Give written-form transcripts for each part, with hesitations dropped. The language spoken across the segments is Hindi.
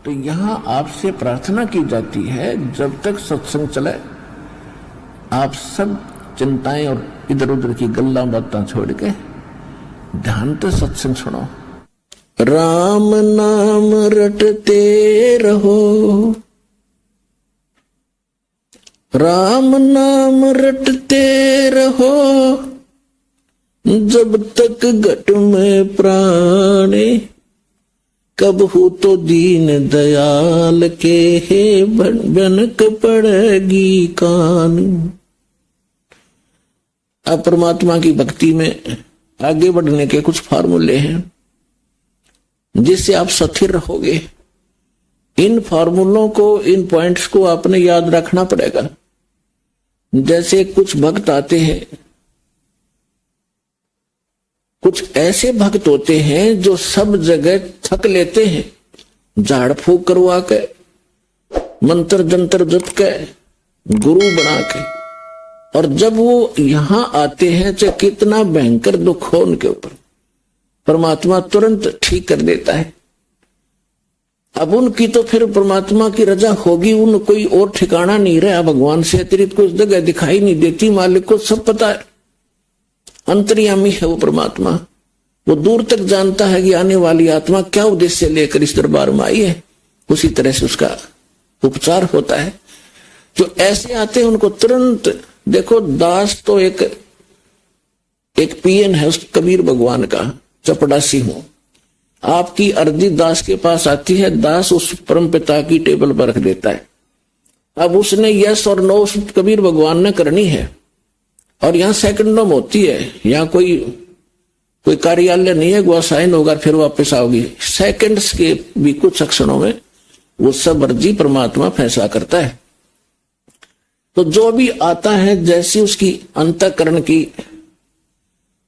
तो यहां आपसे प्रार्थना की जाती है, जब तक सत्संग चले आप सब चिंताएं और इधर उधर की गल्ला बातें छोड़ के ध्यान से सत्संग सुनो। राम नाम रटते रहो, राम नाम रटते रहो, जब तक घट में प्राणे, कब हो तो दीन दयाल के हे बनक पड़ेगी कान। अब परमात्मा की भक्ति में आगे बढ़ने के कुछ फार्मूले हैं जिससे आप स्थिर रहोगे। इन फार्मूलों को, इन पॉइंट्स को आपने याद रखना पड़ेगा। जैसे कुछ भक्त आते हैं, कुछ ऐसे भक्त होते हैं जो सब जगह थक लेते हैं, झाड़ फूक करवा के, मंत्र जंतर जप के, गुरु बना के, और जब वो यहां आते हैं चाहे कितना भयंकर दुख हो उनके ऊपर, परमात्मा तुरंत ठीक कर देता है। अब उनकी तो फिर परमात्मा की रजा होगी, उन कोई और ठिकाना नहीं रहा, भगवान से अतिरिक्त कुछ जगह दिखाई नहीं देती। मालिक को सब पता है, अंतर्यामी है वो परमात्मा। वो दूर तक जानता है कि आने वाली आत्मा क्या उद्देश्य लेकर इस दरबार में आई है, उसी तरह से उसका उपचार होता है। जो ऐसे आते हैं उनको तुरंत देखो। दास तो एक पीएन है उस कबीर भगवान का, चपड़ासी हूं। आपकी अर्जी दास के पास आती है, दास उस परम पिता की टेबल पर रख देता है। अब उसने यस और नो उस कबीर भगवान ने करनी है, और यहां सेकंडों में होती है। यहां कोई कार्यालय नहीं है, वो साइन होगा फिर वापस आओगी। सेकंड्स के भी कुछ क्षणों में वो सब अर्जी परमात्मा फैसला करता है। तो जो भी आता है, जैसी उसकी अंतःकरण की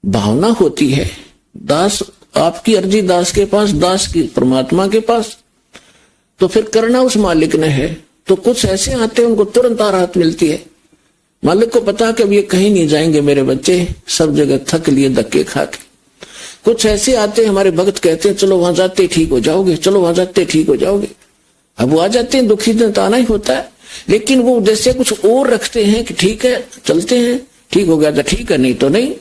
भावना होती है, दास आपकी अर्जी दास के पास, दास की परमात्मा के पास, तो फिर करना उस मालिक ने है। तो कुछ ऐसे आते हैं उनको तुरंत राहत मिलती है। मालिक को पता कि अब ये कहीं नहीं जाएंगे मेरे बच्चे, सब जगह थक लिए धक्के खा के। कुछ ऐसे आते हैं, हमारे भक्त कहते हैं चलो वहां जाते ठीक हो जाओगे, चलो वहां जाते ठीक हो जाओगे। अब वो आ जाते हैं, दुखी दिन तो आना ही होता है, लेकिन वो जैसे कुछ और रखते हैं कि ठीक है चलते हैं, ठीक हो गया तो ठीक है, नहीं तो नहीं।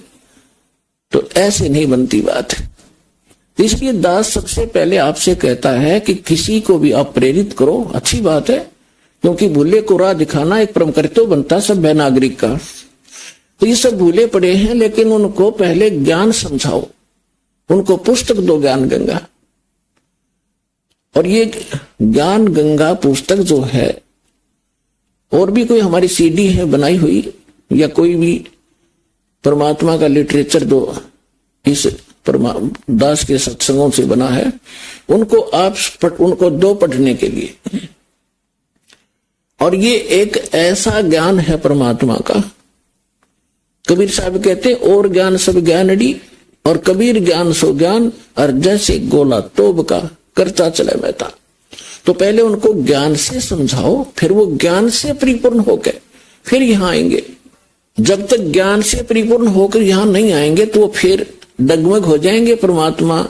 तो ऐसे नहीं बनती बात। इसलिए दास सबसे पहले आपसे कहता है कि किसी को भी आप प्रेरित करो, अच्छी बात है, क्योंकि भूले को राह दिखाना एक परम कर्तव्य बनता सभ्य नागरिक का। तो ये सब भूले पड़े हैं, लेकिन उनको पहले ज्ञान समझाओ, उनको पुस्तक दो ज्ञान गंगा। और ये ज्ञान गंगा पुस्तक जो है, और भी कोई हमारी सीडी है बनाई हुई, या कोई भी परमात्मा का लिटरेचर जो इस दास के सत्संगों से बना है, उनको उनको दो पढ़ने के लिए। और ये एक ऐसा ज्ञान है परमात्मा का, कबीर साहब कहते और ज्ञान सब ज्ञानड़ी, और कबीर ज्ञान सो ज्ञान, और जैसे गोला तोब का करता चले महता। तो पहले उनको ज्ञान से समझाओ, फिर वो ज्ञान से परिपूर्ण होकर फिर यहां आएंगे। जब तक ज्ञान से परिपूर्ण होकर यहां नहीं आएंगे तो वो फिर डगमग हो जाएंगे। परमात्मा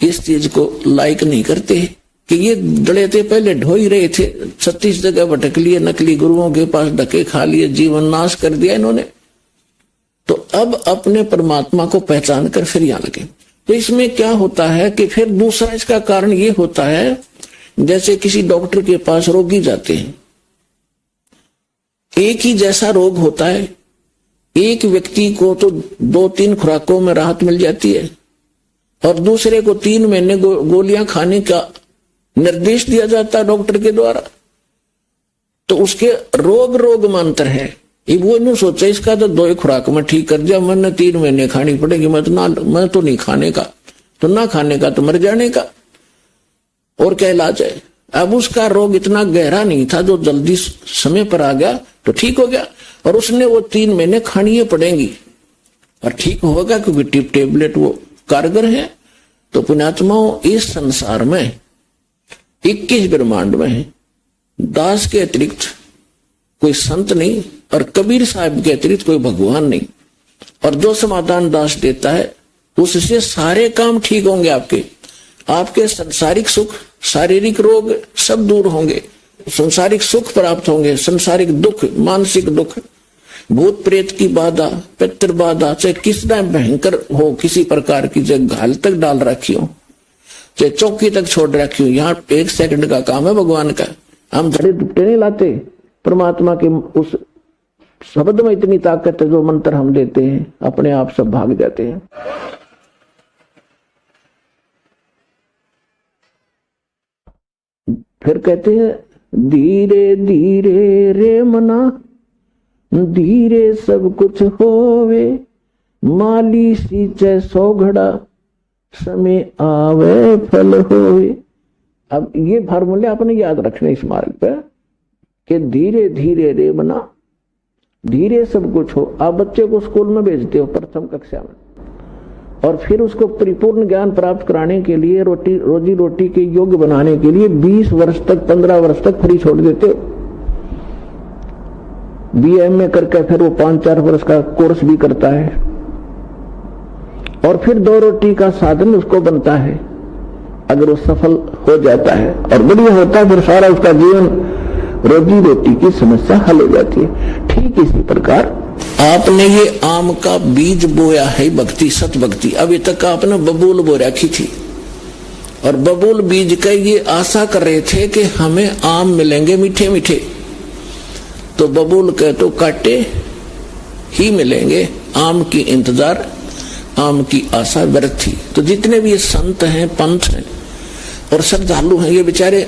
इस चीज को लाइक नहीं करते कि ये डले थे, पहले ढो ही रहे थे, 36 जगह भटक लिए, नकली गुरुओं के पास धक्के खा लिए, जीवन नाश कर दिया इन्होंने। तो अब अपने परमात्मा को पहचान कर फिर यहां लगे। तो इसमें क्या होता है कि फिर दूसरा इसका कारण ये होता है, जैसे किसी डॉक्टर के पास रोगी जाते हैं, एक ही जैसा रोग होता है, एक व्यक्ति को तो 2-3 खुराकों में राहत मिल जाती है, और दूसरे को 3 महीने गोलियां खाने का निर्देश दिया जाता है डॉक्टर के द्वारा। तो उसके रोग में अंतर है। वो नहीं सोचा इसका तो 2 खुराक में ठीक कर दिया, मैंने 3 महीने खानी पड़ेगी, मैं तो नहीं खाने का, तो ना खाने का तो मर जाने का, और क्या इलाज है। अब उसका रोग इतना गहरा नहीं था, जो जल्दी समय पर आ गया तो ठीक हो गया, और उसने वो 3 महीने खानी पड़ेंगी और ठीक होगा, क्योंकि टेबलेट वो कारगर है। तो पुण्यात्माओं, इस संसार में 21 ब्रह्मांड में दास के अतिरिक्त कोई संत नहीं, और कबीर साहब के अतिरिक्त कोई भगवान नहीं। और जो समाधान दास देता है उससे सारे काम ठीक होंगे आपके। आपके संसारिक सुख, शारीरिक रोग सब दूर होंगे, संसारिक सुख प्राप्त होंगे, संसारिक दुख, मानसिक दुख, भूत प्रेत की बाधा, पितृ बाधा, चाहे किस टाइम भयंकर हो, किसी प्रकार की चाहे घाल तक डाल रखी हो, चाहे चौकी तक छोड़ रखी हो, यहाँ 1 सेकंड का काम है भगवान का। हम धड़े दुपटे नहीं लाते, परमात्मा के उस शब्द में इतनी ताकत है, जो मंत्र हम देते हैं अपने आप सब भाग जाते हैं। फिर कहते हैं धीरे धीरे रे मना, धीरे सब कुछ होवे, माली सींचे 100 घड़ा, समय आवे फल होवे। अब ये फार्मूले आपने याद रखने इस मार्ग पर कि धीरे धीरे रे मना, धीरे सब कुछ हो। आप बच्चे को स्कूल में भेजते हो प्रथम कक्षा में, और फिर उसको परिपूर्ण ज्ञान प्राप्त कराने के लिए, रोजी रोटी के योग्य बनाने के लिए 20 वर्ष तक, 15 वर्ष तक फ्री छोड़ देते हो। BA करके फिर वो 5-4 वर्ष का कोर्स भी करता है, और फिर 2 रोटी का साधन उसको बनता है। अगर वो सफल हो जाता है और बढ़िया होता है, फिर सारा उसका जीवन रोजी रोटी की समस्या हल हो जाती है। ठीक इसी प्रकार आपने ये आम का बीज बोया है, भक्ति, सत भक्ति। अभी तक आपने बबूल बो रखी थी, और बबूल बीज का ये आशा कर रहे थे कि हमें आम मिलेंगे मीठे मीठे, तो बबूल के तो काटे ही मिलेंगे। आम की इंतजार, आम की आशा व्यर्थ थी। तो जितने भी ये संत हैं, पंथ हैं और श्रद्धालु हैं, ये बेचारे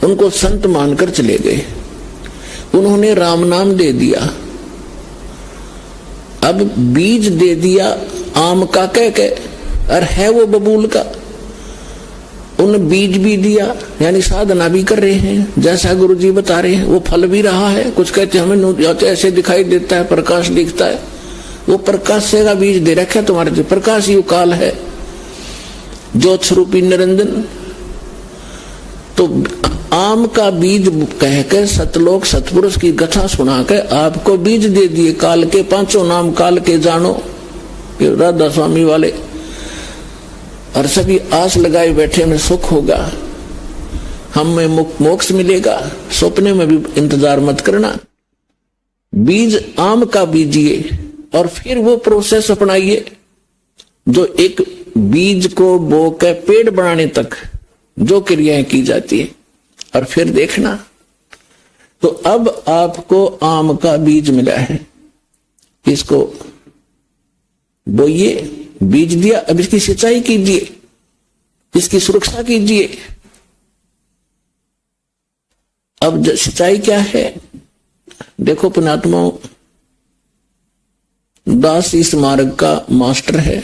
उनको संत मानकर चले गए, उन्होंने राम नाम दे दिया, अब बीज दे दिया आम का कह के, और है वो बबूल का। उन बीज भी दिया, यानी साधना भी कर रहे हैं जैसा गुरु जी बता रहे हैं, वो फल भी रहा है। कुछ कहते हैं हमें ऐसे दिखाई देता है, प्रकाश दिखता है, वो प्रकाश से का बीज दे रखा है तुम्हारे लिए। प्रकाश ही काल है, ज्योत स्वरूपी निरंजन। तो आम का बीज कह के सतलोक सतपुरुष की कथा सुना के आपको बीज दे दिए। काल के 5 नाम काल के जानो, राधा स्वामी वाले, और सभी आस लगाए बैठे में सुख होगा, हमें मोक्ष मिलेगा, सपने में भी इंतजार मत करना। बीज आम का बीजिए और फिर वो प्रोसेस अपनाइए जो एक बीज को बो के पेड़ बनाने तक जो क्रियाएं की जाती है, और फिर देखना। तो अब आपको आम का बीज मिला है, इसको बोइए, बीज दिया, अब इसकी सिंचाई कीजिए, इसकी सुरक्षा कीजिए। अब सिंचाई क्या है देखो पुण्यात्मा, दास इस मार्ग का मास्टर है,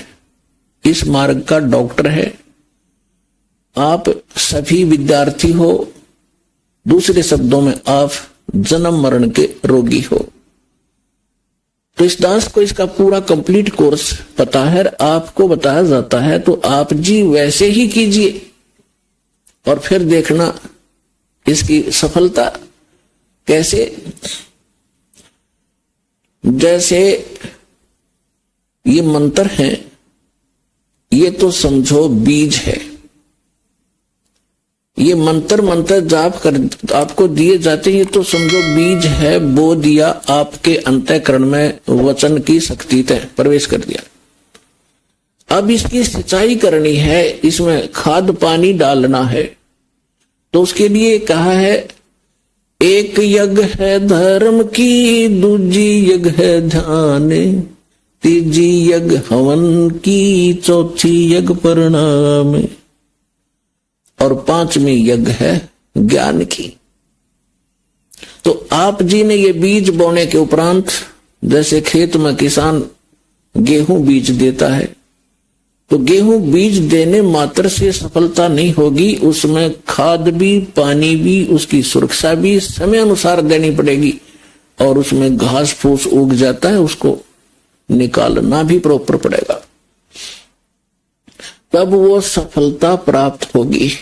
इस मार्ग का डॉक्टर है। आप सभी विद्यार्थी हो, दूसरे शब्दों में आप जन्म मरण के रोगी हो। तो इस दास को इसका पूरा कंप्लीट कोर्स पता है, आपको बताया जाता है, तो आप जी वैसे ही कीजिए और फिर देखना इसकी सफलता कैसे। जैसे ये मंत्र है, ये तो समझो बीज है। ये मंत्र जाप कर आपको दिए जाते हैं, ये तो समझो बीज है, बो दिया आपके अंतःकरण में, वचन की शक्ति तय प्रवेश कर दिया। अब इसकी सिंचाई करनी है, इसमें खाद पानी डालना है। तो उसके लिए कहा है, एक यज्ञ है धर्म की, दूजी यज्ञ है ध्यान, तीजी यज्ञ हवन की, चौथी यज्ञ परिणाम, और 5वीं यज्ञ है ज्ञान की। तो आप जी ने ये बीज बोने के उपरांत, जैसे खेत में किसान गेहूं बीज देता है, तो गेहूं बीज देने मात्र से सफलता नहीं होगी, उसमें खाद भी, पानी भी, उसकी सुरक्षा भी समय अनुसार देनी पड़ेगी, और उसमें घास फूस उग जाता है, उसको निकालना भी प्रॉपर पड़ेगा, तब वो सफलता प्राप्त होगी।